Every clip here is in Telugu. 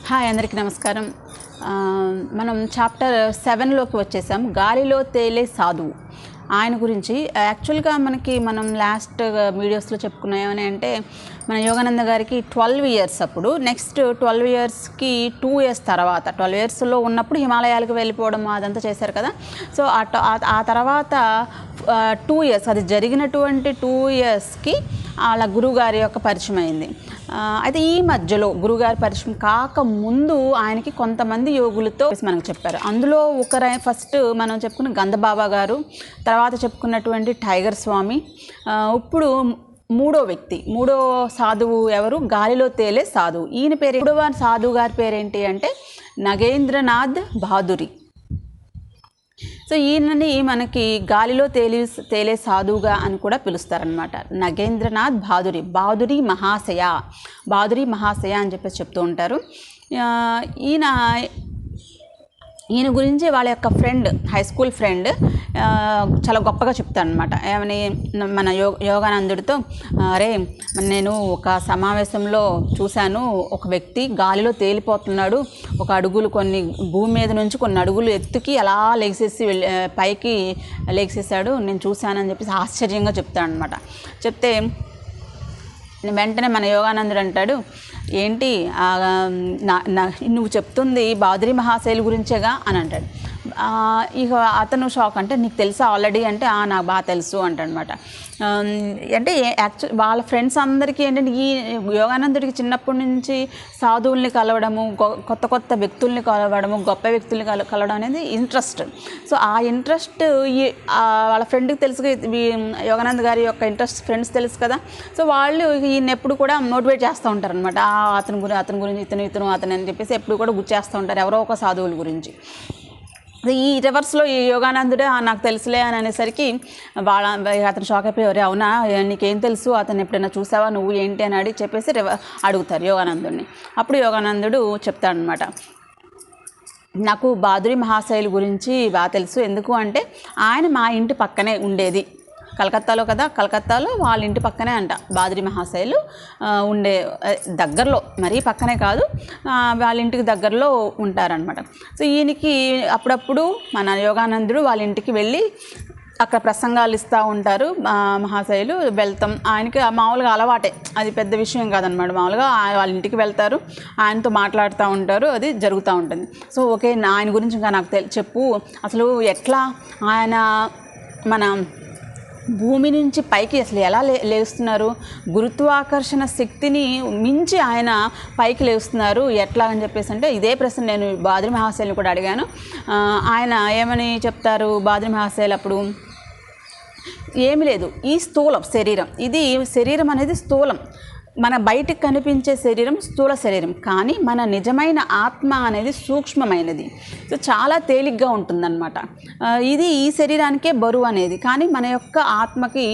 హాయ్ అందరికీ నమస్కారం. మనం చాప్టర్ 7లోకి వచ్చేసాం. గాలిలో తేలే సాధువు ఆయన గురించి. యాక్చువల్గా మనం లాస్ట్ వీడియోస్లో చెప్పుకున్నామని అంటే మన యోగానంద గారికి 12 ఇయర్స్, అప్పుడు నెక్స్ట్ 12 ఇయర్స్కి 2 ఇయర్స్ తర్వాత 12 ఇయర్స్లో ఉన్నప్పుడు హిమాలయాలకు వెళ్ళిపోవడం అదంతా చేశారు కదా. సో ఆ తర్వాత 2 ఇయర్స్, అది జరిగినటువంటి 2 ఇయర్స్కి వాళ్ళ గురువుగారి యొక్క పరిచయం అయింది. అయితే ఈ మధ్యలో గురుగారి పరిచయం కాకముందు ఆయనకి కొంతమంది యోగులతో మనకు చెప్పారు. అందులో ఫస్ట్ మనం చెప్పుకున్న గంధబాబా గారు, తర్వాత చెప్పుకున్నటువంటి టైగర్ స్వామి. ఇప్పుడు మూడో సాధువు ఎవరు? గాలిలో తేలే సాధువు. ఈయన పేరు, మూడవ సాధువు గారి పేరేంటి అంటే నగేంద్రనాథ్ బహాదురి. సో ఈయనని మనకి గాలిలో తేలే సాధువుగా అని కూడా పిలుస్తారనమాట. నగేంద్రనాథ్ బహాదురి మహాశయ అని చెప్పేసి చెప్తూ ఉంటారు. ఈయన గురించి వాళ్ళ యొక్క ఫ్రెండ్, హై స్కూల్ ఫ్రెండ్ చాలా గొప్పగా చెప్తాను అనమాట. ఏమని మన యోగానందుడితో, అరే నేను ఒక సమావేశంలో చూశాను, ఒక వ్యక్తి గాలిలో తేలిపోతున్నాడు, ఒక అడుగులు భూమి మీద నుంచి కొన్ని అడుగులు ఎత్తుకి అలా పైకి లేచేసాడు, నేను చూశానని చెప్పేసి ఆశ్చర్యంగా చెప్తాను అనమాట. చెప్తే వెంటనే మన యోగానందుడు అంటాడు, ఏంటి నువ్వు చెప్తుంది బహాదురి మహాశైలు గురించేగా అని అంటాడు. ఇక అతను షాక్. అంటే నీకు తెలుసా ఆల్రెడీ అంటే, నాకు బాగా తెలుసు అంటాడనమాట. అంటే వాళ్ళ ఫ్రెండ్స్ అందరికీ ఏంటంటే ఈ యోగానందుడికి చిన్నప్పటి నుంచి సాధువుల్ని కలవడము, కొత్త వ్యక్తుల్ని కలవడము, గొప్ప వ్యక్తుల్ని కలవడం అనేది ఇంట్రెస్ట్. సో ఆ ఇంట్రెస్ట్ వాళ్ళ ఫ్రెండ్కి తెలుసు, యోగానంద్ గారి యొక్క ఇంట్రెస్ట్ ఫ్రెండ్స్ తెలుసు కదా. సో వాళ్ళు ఈయన ఎప్పుడు కూడా మోటివేట్ చేస్తూ ఉంటారు అనమాట. అతని గురించి ఇతను అని చెప్పేసి ఎప్పుడు కూడా గుర్చేస్తూ ఉంటారు ఎవరో ఒక సాధువుల గురించి. ఈ రివర్స్లో ఈ యోగానందుడే నాకు తెలుసులే అని అనేసరికి అతను షాక్ అయిపోయి, అవునా నీకేం తెలుసు, అతను ఎప్పుడైనా చూసావా, నువ్వు ఏంటి అని చెప్పేసి అడుగుతారు యోగానందుడిని. అప్పుడు యోగానందుడు చెప్తాడనమాట, నాకు బహాదురి మహాశైలు గురించి బాగా తెలుసు. ఎందుకు అంటే ఆయన మా ఇంటి పక్కనే ఉండేది, కలకత్తాలో వాళ్ళ ఇంటి పక్కనే అంట బహాదురి మహాశైలు ఉండే, దగ్గరలో, మరీ పక్కనే కాదు, వాళ్ళ ఇంటికి దగ్గరలో ఉంటారనమాట. సో ఈయనకి అప్పుడప్పుడు మన యోగానందుడు వాళ్ళ ఇంటికి వెళ్ళి అక్కడ ప్రసంగాలు ఇస్తూ ఉంటారు. మహాశైలు వెళ్తాం, ఆయనకి మామూలుగా అలవాటే, అది పెద్ద విషయం కాదనమాట. మామూలుగా వాళ్ళ ఇంటికి వెళ్తారు, ఆయనతో మాట్లాడుతూ ఉంటారు, అది జరుగుతూ ఉంటుంది. సో ఓకే, ఆయన గురించి ఇంకా నాకు చెప్పు, అసలు ఎట్లా ఆయన మన భూమి నుంచి పైకి అసలు ఎలా లేస్తున్నారు, గురుత్వాకర్షణ శక్తిని మించి ఆయన పైకి లేస్తున్నారు ఎట్లా అని చెప్పేసి అంటే, ఇదే ప్రశ్న నేను బహాదురి మహాశైలు కూడా అడిగాను. ఆయన ఏమని చెప్తారు బహాదురి మహాశైలు అప్పుడు, ఏమీ లేదు, ఈ స్థూలం శరీరం, ఇది శరీరం అనేది స్థూలం, మన బయటికి కనిపించే శరీరం స్థూల శరీరం, కానీ మన నిజమైన ఆత్మ అనేది సూక్ష్మమైనది. సో చాలా తేలిగ్గా ఉంటుందన్నమాట. ఇది ఈ శరీరానికే బరువు అనేది, కానీ మన యొక్క ఆత్మకి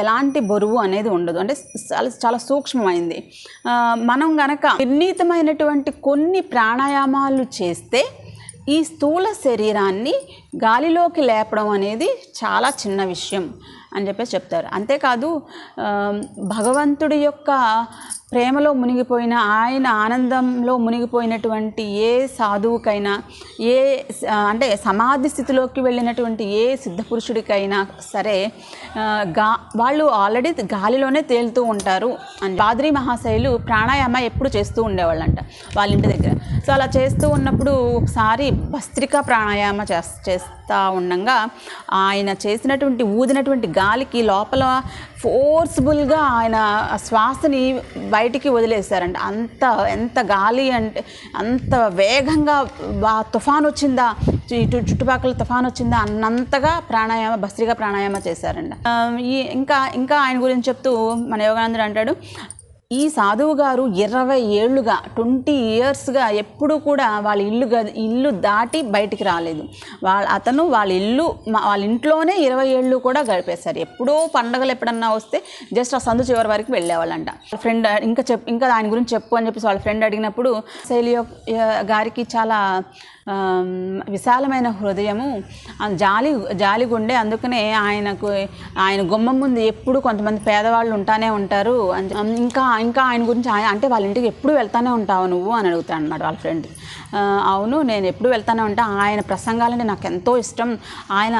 ఎలాంటి బరువు అనేది ఉండదు, అంటే చాలా సూక్ష్మమైంది. మనం గనక నిర్ణీతమైనటువంటి కొన్ని ప్రాణాయామాలు చేస్తే ఈ స్థూల శరీరాన్ని గాలిలోకి లేపడం అనేది చాలా చిన్న విషయం అని చెప్పేసి చెప్తారు. అంతేకాదు, భగవంతుడి యొక్క ప్రేమలో మునిగిపోయిన, ఆయన ఆనందంలో మునిగిపోయినటువంటి ఏ సాధువుకైనా, అంటే సమాధి స్థితిలోకి వెళ్ళినటువంటి ఏ సిద్ధపురుషుడికైనా సరే వాళ్ళు ఆల్రెడీ గాలిలోనే తేలుతూ ఉంటారు అని బహాదురి మహాశైలు ప్రాణాయామ ఎప్పుడు చేస్తూ ఉండేవాళ్ళంట వాళ్ళ ఇంటి దగ్గర. సో అలా చేస్తూ ఉన్నప్పుడు ఒకసారి భస్త్రికా ప్రాణాయామ చేస్తూ ఉండగా ఆయన ఊదినటువంటి గాలికి లోపల ఫోర్స్ఫుల్గా ఆయన శ్వాసని బయటికి వదిలేశారంట. ఎంత గాలి అంటే అంత వేగంగా తుఫాన్ వచ్చిందా, చుట్టుపక్కల తుఫాన్ వచ్చిందా అన్నంతగా భస్త్రికా ప్రాణాయామ చేశారంట. ఇంకా ఆయన గురించి చెప్తూ మన యోగానందుడు అంటాడు, ఈ సాధువు గారు 20 ఏళ్ళుగా 20 ఇయర్స్గా ఎప్పుడు కూడా వాళ్ళ ఇల్లు దాటి బయటికి రాలేదు. వాళ్ళ ఇంట్లోనే 20 ఏళ్ళు కూడా గడిపేశారు. ఎప్పుడో పండగలు ఎప్పుడన్నా వస్తే జస్ట్ ఆ సందు చివరి వరకు వెళ్ళేవాళ్ళంట. ఫ్రెండ్ ఇంకా ఆయన గురించి చెప్పు అని చెప్పేసి వాళ్ళ ఫ్రెండ్ అడిగినప్పుడు, శైలి గారికి చాలా విశాలమైన హృదయము, జాలిగుండే, అందుకనే ఆయన గుమ్మం ముందు ఎప్పుడు కొంతమంది పేదవాళ్ళు ఉంటానే ఉంటారు. ఇంకా ఇంకా ఆయన గురించి అంటే వాళ్ళ ఇంటికి ఎప్పుడు వెళ్తానే ఉంటావు నువ్వు అని అడుగుతాడు అన్నమాట వాళ్ళ ఫ్రెండ్. అవును, నేను ఎప్పుడు వెళ్తానే ఉంటా, ఆయన ప్రసంగాలంటే నాకు ఎంతో ఇష్టం, ఆయన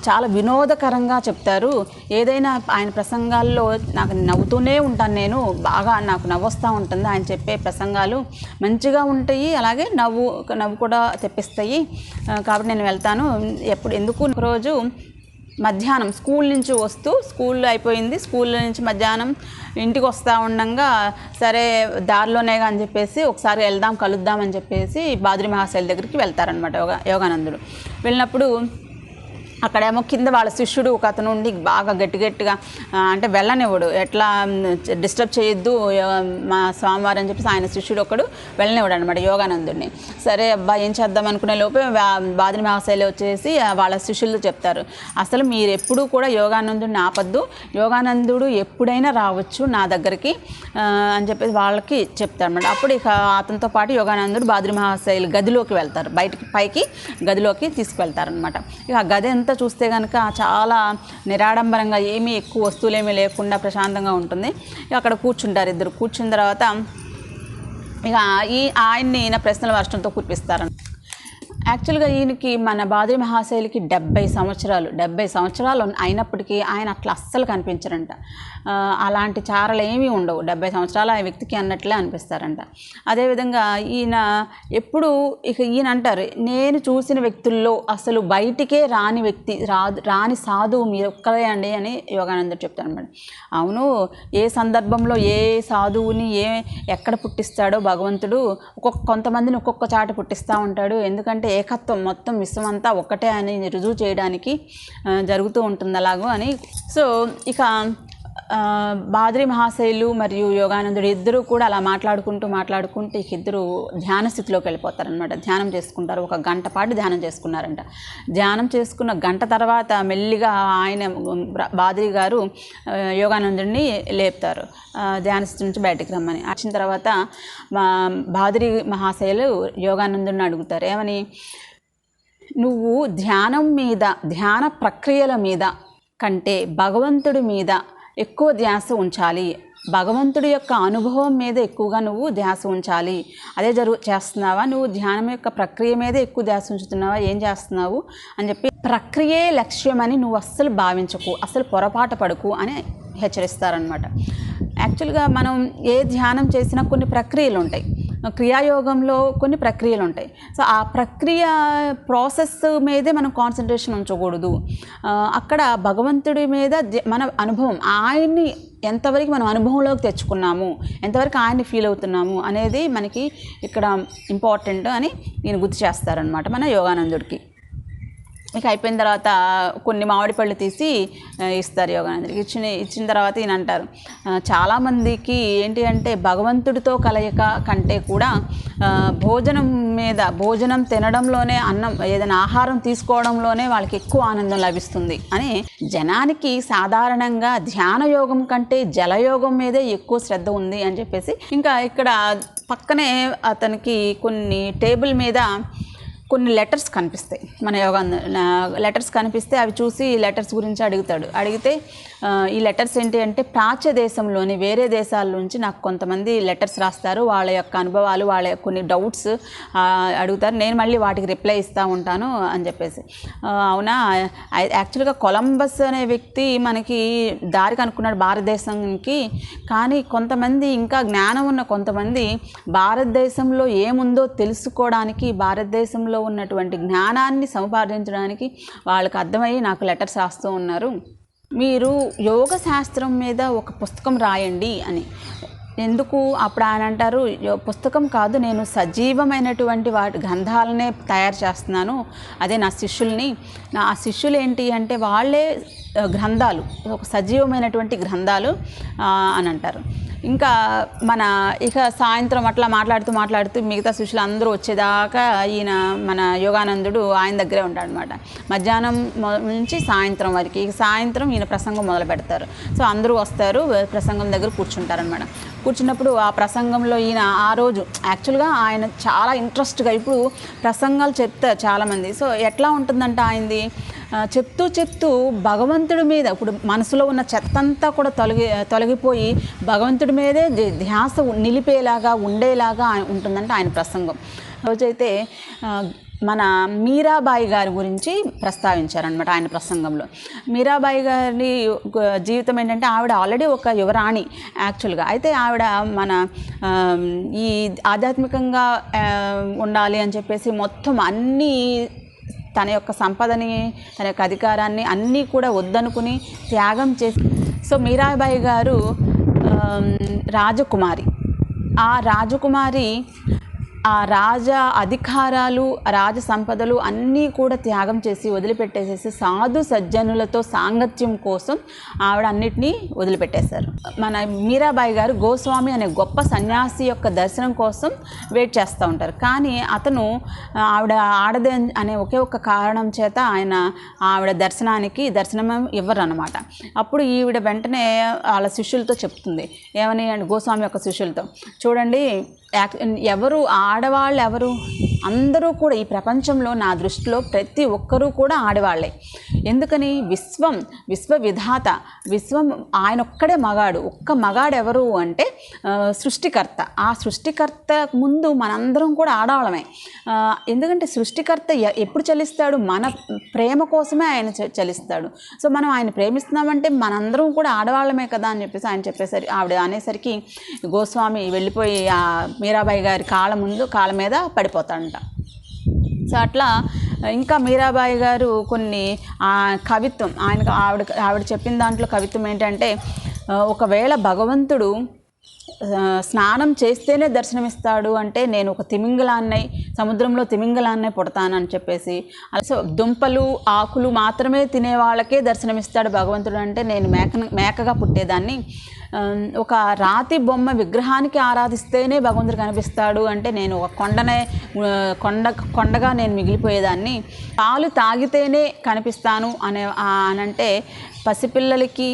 చాలా వినోదకరంగా చెప్తారు, ఏదైనా ఆయన ప్రసంగాల్లో నాకు నవ్వుతూనే ఉంటాను, నేను బాగా నాకు నవ్వొస్తూ ఉంటుంది, ఆయన చెప్పే ప్రసంగాలు మంచిగా ఉంటాయి, అలాగే నవ్వు కూడా తెప్పిస్తాయి, కాబట్టి నేను వెళ్తాను. ఎందుకు రోజు మధ్యాహ్నం స్కూల్ నుంచి వస్తూ, స్కూల్ అయిపోయింది, స్కూల్ నుంచి మధ్యాహ్నం ఇంటికి వస్తూ ఉండగా సరే దారిలోనే అని చెప్పేసి ఒకసారి వెళ్దాం కలుద్దాం అని చెప్పేసి బాద్రి మహాశైల దగ్గరికి వెళ్తారనమాట యోగానందుడు. వెళ్ళినప్పుడు అక్కడేమో కింద వాళ్ళ శిష్యుడు ఒక అతను ఉండి బాగా గట్టిగా అంటే వెళ్ళనివ్వడు, ఎట్లా డిస్టర్బ్ చేయొద్దు మా స్వామివారు అని చెప్పేసి ఆయన శిష్యుడు ఒకడు వెళ్ళనివ్వడు అనమాట యోగానందుడిని. సరే అబ్బా ఏం చేద్దాం అనుకునే లోపే బాద్రి మహాశైలి వచ్చేసి వాళ్ళ శిష్యులు చెప్తారు, అసలు మీరు ఎప్పుడూ కూడా యోగానందుడిని ఆపద్దు, యోగానందుడు ఎప్పుడైనా రావచ్చు నా దగ్గరికి అని చెప్పేసి వాళ్ళకి చెప్తారనమాట. అప్పుడు ఇక అతనితో పాటు యోగానందుడు బాద్రి మహాశైలి గదిలోకి వెళ్తారు, పైకి గదిలోకి తీసుకువెళ్తారనమాట. ఇక ఆ గది ఎంత చూస్తే కనుక చాలా నిరాడంబరంగా, ఏమీ ఎక్కువ వస్తువులేమీ లేకుండా ప్రశాంతంగా ఉంటుంది. అక్కడ కూర్చుంటారు ఇద్దరు. కూర్చున్న తర్వాత ఇక ఆయన్ని ఈయన ప్రశ్నల వర్షంతో కురిపిస్తారు. యాక్చువల్గా ఈయనకి మన బాద్రి మహాశైలికి 70 సంవత్సరాలు అయినప్పటికీ ఆయన అట్లా అస్సలు కనిపించరంట. అలాంటి చారలు ఏమీ ఉండవు, 70 సంవత్సరాలు ఆ వ్యక్తికి అన్నట్లే అనిపిస్తారంట. అదేవిధంగా ఈయన ఎప్పుడు ఈయన అంటారు, నేను చూసిన వ్యక్తుల్లో అసలు బయటికే రాని వ్యక్తి రాని సాధువు మీరు ఒక్కరే అండి అని యోగానందుడు చెప్తాను అనమాట. అవును, ఏ సందర్భంలో ఏ సాధువుని ఎక్కడ పుట్టిస్తాడో భగవంతుడు కొంతమందిని ఒక్కొక్క చాట పుట్టిస్తూ ఉంటాడు, ఎందుకంటే ఏకత్వం మొత్తం విశ్వమంతా ఒక్కటే అని రుజువు చేయడానికి జరుగుతూ ఉంటుంది అలాగూ అని. సో ఇక బాద్రి మహాశైలు మరియు యోగానందుడు ఇద్దరు కూడా అలా మాట్లాడుకుంటూ ఇక ఇద్దరు ధ్యాన స్థితిలోకి వెళ్ళిపోతారనమాట. ధ్యానం చేసుకుంటారు, 1 గంట పాటు ధ్యానం చేసుకున్నారంట. ధ్యానం చేసుకున్న గంట తర్వాత మెల్లిగా ఆయన బాద్రి గారు యోగానందుడిని లేపుతారు, ధ్యాన స్థితి నుంచి బయటకు రమ్మని. వచ్చిన తర్వాత బాద్రి మహాశైలు యోగానందుడిని అడుగుతారు, ఏమని, నువ్వు ధ్యాన ప్రక్రియల మీద కంటే భగవంతుడి మీద ఎక్కువ ధ్యాస ఉంచాలి, భగవంతుడి యొక్క అనుభవం మీద ఎక్కువగా నువ్వు ధ్యాస ఉంచాలి, అదే చేస్తున్నావా, నువ్వు ధ్యానం యొక్క ప్రక్రియ మీద ఎక్కువ ధ్యాస ఉంచుతున్నావా, ఏం చేస్తున్నావు అని చెప్పి, ప్రక్రియే లక్ష్యమని నువ్వు అస్సలు భావించకు, అస్సలు పొరపాటు పడకు అని హెచ్చరిస్తారనమాట. యాక్చువల్గా మనం ఏ ధ్యానం చేసినా కొన్ని ప్రక్రియలు ఉంటాయి, క్రియాయోగంలో కొన్ని ప్రక్రియలు ఉంటాయి. సో ఆ ప్రక్రియ ప్రాసెస్ మీదే మనం కాన్సన్ట్రేషన్ ఉంచకూడదు. అక్కడ భగవంతుడి మీద మన అనుభవం, ఆయన్ని ఎంతవరకు మనం అనుభవంలోకి తెచ్చుకున్నాము, ఎంతవరకు ఆయన్ని ఫీల్ అవుతున్నాము అనేది మనకి ఇక్కడ ఇంపార్టెంట్ అని నేను గుర్తు చేస్తారనమాట మన యోగానందుడికి. ఇక అయిపోయిన తర్వాత కొన్ని మామిడి పళ్ళు తీసి ఇస్తారు యోగానందుడికి. ఇచ్చిన తర్వాత ఈయన అంటారు, చాలామందికి ఏంటి అంటే భగవంతుడితో కలయిక కంటే కూడా భోజనం తినడంలోనే, ఏదైనా ఆహారం తీసుకోవడంలోనే వాళ్ళకి ఎక్కువ ఆనందం లభిస్తుంది అని. జనానికి సాధారణంగా ధ్యాన యోగం కంటే జలయోగం మీదే ఎక్కువ శ్రద్ధ ఉంది అని చెప్పేసి, ఇంకా ఇక్కడ పక్కనే అతనికి కొన్ని టేబుల్ మీద కొన్ని లెటర్స్ కనిపిస్తాయి, మన లెటర్స్ కనిపిస్తే అవి చూసి లెటర్స్ గురించి అడిగితే ఈ లెటర్స్ ఏంటి అంటే, ప్రాచ్య దేశంలోని వేరే దేశాల నుంచి నాకు కొంతమంది లెటర్స్ రాస్తారు, వాళ్ళ యొక్క అనుభవాలు, వాళ్ళ కొన్ని డౌట్స్ అడుగుతారు, నేను మళ్ళీ వాటికి రిప్లై ఇస్తూ ఉంటాను అని చెప్పేసి. అవునా, యాక్చువల్గా కొలంబస్ అనే వ్యక్తి మనకి దారి కనుక్కున్నాడు భారతదేశానికి, కానీ కొంతమంది ఇంకా జ్ఞానం ఉన్న కొంతమంది భారతదేశంలో ఏముందో తెలుసుకోవడానికి, భారతదేశంలో ఉన్నటువంటి జ్ఞానాన్ని సంపాదించడానికి వాళ్ళకి అర్థమయ్యి నాకు లెటర్స్ రాస్తూ ఉన్నారు, మీరు యోగ శాస్త్రం మీద ఒక పుస్తకం రాయండి అని. ఎందుకు అప్పుడు ఆయన అంటారు, పుస్తకం కాదు, నేను సజీవమైనటువంటి గ్రంథాలనే తయారు చేస్తున్నాను, అదే నా శిష్యుల్ని, ఆ శిష్యులు ఏంటి అంటే వాళ్ళే గ్రంథాలు, ఒక సజీవమైనటువంటి గ్రంథాలు అని అంటారు. ఇంకా ఇక సాయంత్రం అట్లా మాట్లాడుతూ మిగతా శిష్యులు అందరూ వచ్చేదాకా ఈయన మన యోగానందుడు ఆయన దగ్గరే ఉంటాడనమాట. మధ్యాహ్నం నుంచి సాయంత్రం వరకు. ఇక సాయంత్రం ఈయన ప్రసంగం మొదలు పెడతారు. సో అందరూ వస్తారు, ప్రసంగం దగ్గర కూర్చుంటారనమాట. కూర్చున్నప్పుడు ఆ ప్రసంగంలో ఈయన ఆ రోజు యాక్చువల్గా ఆయన చాలా ఇంట్రెస్ట్గా ఇప్పుడు ప్రసంగాలు చెప్తారు చాలామంది. సో ఎట్లా ఉంటుందంటే ఆయనది చెప్తూ చెప్తూ భగవంతుడి మీద ఇప్పుడు మనసులో ఉన్న చెత్తంతా కూడా తొలగిపోయి భగవంతుడి మీదే ధ్యాస నిలిపేలాగా ఉండేలాగా ఉంటుందంటే ఆయన ప్రసంగం. రోజైతే మన మీరాబాయి గారి గురించి ప్రస్తావించారనమాట ఆయన ప్రసంగంలో. మీరాబాయి గారి జీవితం ఏంటంటే ఆవిడ ఆల్రెడీ ఒక యువరాణి యాక్చువల్గా. అయితే ఆవిడ మన ఈ ఆధ్యాత్మికంగా ఉండాలి అని చెప్పేసి మొత్తం అన్నీ తన యొక్క సంపదని, తన యొక్క అధికారాన్ని అన్నీ కూడా వద్దనుకుని త్యాగం చేసి, సో మీరాబాయి గారు రాజకుమారి. ఆ రాజకుమారి ఆ రాజ అధికారాలు, రాజ సంపదలు అన్నీ కూడా త్యాగం చేసి వదిలిపెట్టేసేసి సాధు సజ్జనులతో సాంగత్యం కోసం ఆవిడ అన్నిటినీ వదిలిపెట్టేశారు. మన మీరాబాయి గారు గోస్వామి అనే గొప్ప సన్యాసి యొక్క దర్శనం కోసం వెయిట్ చేస్తూ ఉంటారు. కానీ అతను ఆవిడ ఆడదే అనే ఒకే ఒక కారణం చేత ఆవిడ దర్శనం ఇవ్వరు అనమాట. అప్పుడు ఈవిడ వెంటనే వాళ్ళ శిష్యులతో చెప్తుంది, ఏమని అంటే గోస్వామి యొక్క శిష్యులతో, చూడండి ఎవరు ఆడవాళ్ళు ఎవరు, అందరూ కూడా ఈ ప్రపంచంలో నా దృష్టిలో ప్రతి ఒక్కరూ కూడా ఆడవాళ్ళే. ఎందుకని విశ్వ విధాత, ఆయన ఒక్కడే మగాడు. ఒక్క మగాడు ఎవరు అంటే సృష్టికర్త. ఆ సృష్టికర్త ముందు మనందరం కూడా ఆడవాళ్ళమే. ఎందుకంటే సృష్టికర్త ఎప్పుడు చలిస్తాడు? మన ప్రేమ కోసమే ఆయన చలిస్తాడు. సో మనం ఆయన ప్రేమిస్తున్నామంటే మనందరం కూడా ఆడవాళ్ళమే కదా అని చెప్పేసి ఆయన చెప్పేసరి ఆవిడ అనేసరికి గోస్వామి వెళ్ళిపోయి ఆ మీరాబాయి గారి కాళ్ళ మీద పడిపోతాడంట. సో అట్లా ఇంకా మీరాబాయి గారు కొన్ని కవిత్వం ఆవిడ చెప్పిన దాంట్లో కవిత్వం ఏంటంటే, ఒకవేళ భగవంతుడు స్నానం చేస్తేనే దర్శనమిస్తాడు అంటే నేను ఒక తిమింగలాన్నై, సముద్రంలో తిమింగలాన్నై పుడతానని చెప్పేసి, సో దుంపలు ఆకులు మాత్రమే తినే వాళ్ళకే దర్శనమిస్తాడు భగవంతుడు అంటే నేను మేకగా పుట్టేదాన్ని, ఒక రాతి బొమ్మ విగ్రహానికి ఆరాధిస్తేనే భగవంతుడు కనిపిస్తాడు అంటే నేను ఒక కొండగా నేను మిగిలిపోయేదాన్ని, పాలు తాగితేనే కనిపిస్తాను అనంటే పసిపిల్లలకి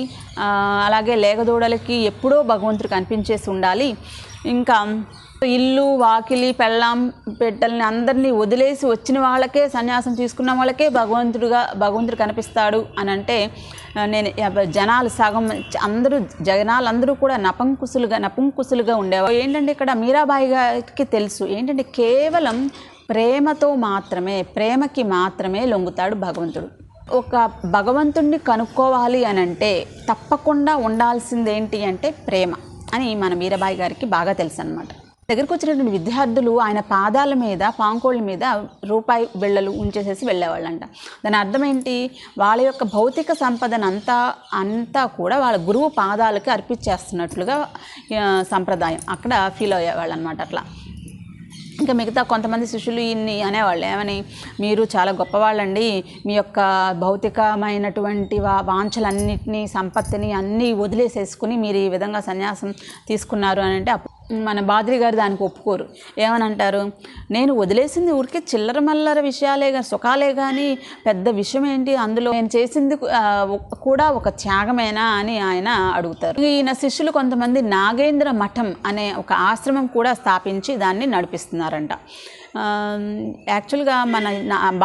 అలాగే లేగదూడలకి ఎప్పుడో భగవంతుడు కనిపించేసి ఉండాలి, ఇంకా ఇల్లు వాకిలి పెళ్ళాం పెట్టల్ని అందరినీ వదిలేసి వచ్చిన వాళ్ళకే, సన్యాసం తీసుకున్న వాళ్ళకే భగవంతుడు కనిపిస్తాడు అని అంటే నేను జనాలు సగం జనాలందరూ కూడా నపుంకుసులుగా ఉండేవారు. ఏంటంటే ఇక్కడ మీరాబాయి గారికి తెలుసు ఏంటంటే కేవలం ప్రేమకి మాత్రమే లొంగుతాడు భగవంతుడు. ఒక భగవంతుడిని కనుక్కోవాలి అని అంటే తప్పకుండా ఉండాల్సింది ఏంటి అంటే ప్రేమ అని మన మీరాబాయి గారికి బాగా తెలుసు అన్నమాట. దగ్గరికి వచ్చినటువంటి విద్యార్థులు ఆయన పాదాల మీద, పాంకోళ్ళ మీద రూపాయి బిళ్ళలు ఉంచేసేసి వెళ్ళేవాళ్ళంట. దాని అర్థం ఏంటి? వాళ్ళ యొక్క భౌతిక సంపదనంతా కూడా వాళ్ళ గురువు పాదాలకి అర్పించేస్తున్నట్లుగా సంప్రదాయం అక్కడ ఫీల్ అయ్యేవాళ్ళు అనమాట. అట్లా ఇంకా మిగతా కొంతమంది శిష్యులు ఇన్ని అనేవాళ్ళు, ఏమని, మీరు చాలా గొప్పవాళ్ళండి, మీ యొక్క భౌతికమైనటువంటి వాంఛలన్నింటినీ, సంపత్తిని అన్నీ వదిలేసేసుకుని మీరు ఈ విధంగా సన్యాసం తీసుకున్నారు అని అంటే మన బాద్రి గారు దానికి ఒప్పుకోరు. ఏమని అంటారు, నేను వదిలేసింది ఊరికే చిల్లర మల్లర విషయాలే సుఖాలే కానీ పెద్ద విషయం ఏంటి, అందులో నేను చేసింది కూడా ఒక త్యాగమేనా అని ఆయన అడుగుతారు. ఈయన శిష్యులు కొంతమంది నాగేంద్ర మఠం అనే ఒక ఆశ్రమం కూడా స్థాపించి దాన్ని నడిపిస్తున్నారంట. యాక్చువల్గా మన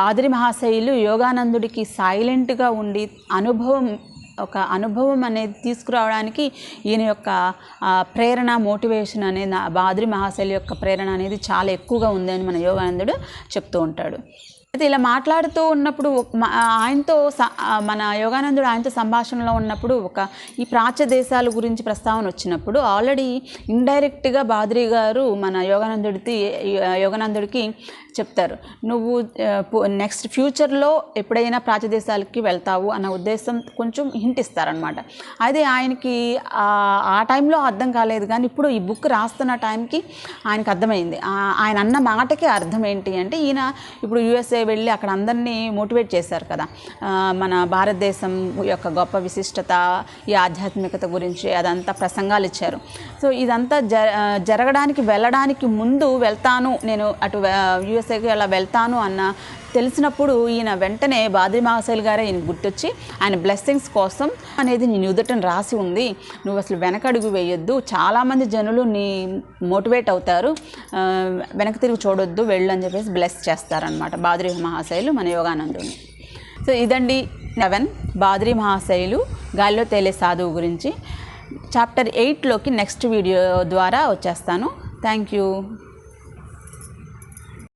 బాద్రి మహాశయులు యోగానందుడికి సైలెంట్గా ఉండి అనుభవం అనేది తీసుకురావడానికి ఈయన యొక్క ప్రేరణ, మోటివేషన్ అనేది బాద్రి మహాశయుల యొక్క ప్రేరణ అనేది చాలా ఎక్కువగా ఉందని మన యోగానందుడు చెప్తూ ఉంటాడు. అయితే ఇలా మాట్లాడుతూ ఉన్నప్పుడు మన యోగానందుడు ఆయనతో సంభాషణలో ఉన్నప్పుడు ఈ ప్రాచ్య దేశాల గురించి ప్రస్తావన వచ్చినప్పుడు ఆల్రెడీ ఇండైరెక్ట్గా బాద్రి గారు మన యోగానందుడికి చెప్తారు, నువ్వు నెక్స్ట్ ఫ్యూచర్లో ఎప్పుడైనా ప్రాచ్య దేశాలకి వెళ్తావు అన్న ఉద్దేశం కొంచెం హింట్ ఇస్తారనమాట. అదే ఆయనకి ఆ టైంలో అర్థం కాలేదు, కానీ ఇప్పుడు ఈ బుక్ రాస్తున్న టైంకి ఆయనకు అర్థమైంది. ఆయన అన్న మాటకి అర్థం ఏంటి అంటే, ఈయన ఇప్పుడు యూఎస్ఏ వెళ్ళి అక్కడ అందరినీ మోటివేట్ చేశారు కదా, మన భారతదేశం యొక్క గొప్ప విశిష్టత, ఈ ఆధ్యాత్మికత గురించి అదంతా ప్రసంగాలు ఇచ్చారు. సో ఇదంతా వెళ్ళడానికి ముందు వెళ్తాను, నేను అటు యూఎస్ఏకి అలా వెళ్తాను అన్న తెలిసినప్పుడు ఈయన వెంటనే బాద్రి మహాశయులు గారే ఈయన గుర్తొచ్చి, ఆయన బ్లెస్సింగ్స్ కోసం అనేది నీ నుదుటను రాసి ఉంది, నువ్వు అసలు వెనకడుగు వేయొద్దు, చాలామంది జనులు నీ మోటివేట్ అవుతారు, వెనక తిరిగి చూడొద్దు, వెళ్ళు అని చెప్పేసి బ్లెస్ చేస్తారనమాట బాద్రి మహాశయులు మన యోగానందుని. సో ఇదండి 7 బాద్రి మహాశైలు గాలిలో తేలే సాధువు గురించి. చాప్టర్ 8లోకి నెక్స్ట్ వీడియో ద్వారా వచ్చేస్తాను. Thank you.